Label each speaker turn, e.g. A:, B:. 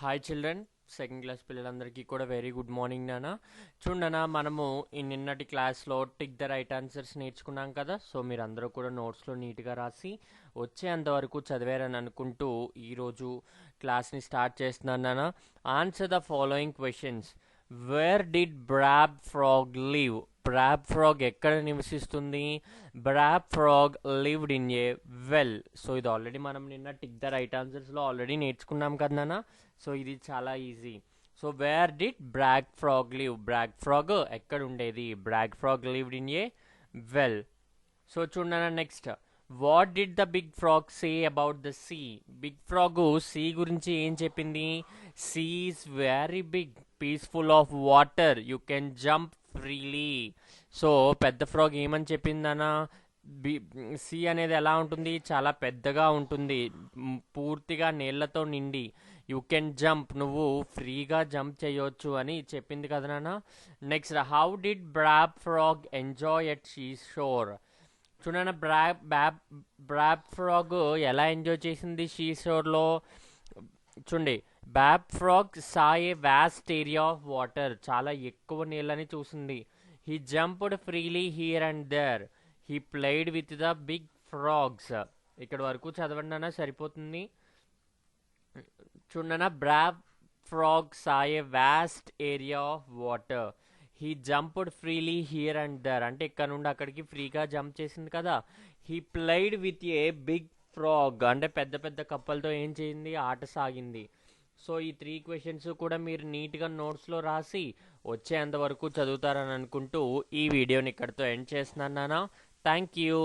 A: Hi children, second class పిల్లలందరికీ కూడా very good morning నాన్న. చూడనా, మనము ఈ నిన్నటి క్లాస్లో టిక్ ద రైట్ ఆన్సర్స్ నేర్చుకున్నాం కదా. సో మీరు అందరూ కూడా నోట్స్లో నీట్గా రాసి వచ్చేంతవరకు చదివారని అనుకుంటూ ఈరోజు క్లాస్ని స్టార్ట్ చేస్తున్నాను నాన్న. Answer the following questions. Where did Brab frog live? Brab frog ఎక్కడ నివసిస్తుంది? Brab frog lived in a well. So ఇది ఆల్రెడీ మనం నిన్న టిక్ ద రైట్ ఆన్సర్స్లో ఆల్రెడీ నేర్చుకున్నాం కదా నాన్న. సో ఇది చాలా easy. So where did Brag frog live? Brag frog ఎక్కడ ఉండేది? Brag frog lived in a well. So చూడన్నా, next what did the big frog say about the sea? Big frog see గురించి ఏం చెప్పింది? Sea is very big, peaceful of water, you can jump freely. So పెద్ద frog ఏమని చెప్పిందనా? See అనేది ఎలా ఉంటుంది? చాలా పెద్దగా ఉంటుంది, పూర్తిగా నీళ్లతో నిండి. యూ కెన్ జంప్, నువ్వు ఫ్రీగా జంప్ చేయొచ్చు అని చెప్పింది కదా నాన్న. Next, how did Brab frog enjoy at she shore? చూడన్న, బ్రాబ్ ఫ్రాగ్ ఎలా ఎంజాయ్ చేసింది షీ షోర్లో? చూడండి, Brab frog saw a vast area of water, చాలా ఎక్కువ నీళ్ళని చూసింది. He jumped freely here and there, he played with the big frogs. ఇక్కడ వరకు చదవండి అన్న, సరిపోతుంది. చూడన్న, Brab frog saw a vast area of water, he jumped freely here and there, అంటే ఇక్కడ నుండి అక్కడికి ఫ్రీగా జంప్ చేసింది కదా. He played with a big frog, అంటే పెద్ద పెద్ద కప్పలతో ఏం చేయింది? ఆట సాగింది. సో ఈ 3 క్వశ్చన్స్ కూడా మీరు నీట్గా నోట్స్లో రాసి వచ్చేంతవరకు చదువుతారని అనుకుంటూ ఈ వీడియోని ఇక్కడితో ఎండ్ చేస్తున్నాను నాన్న. Thank you.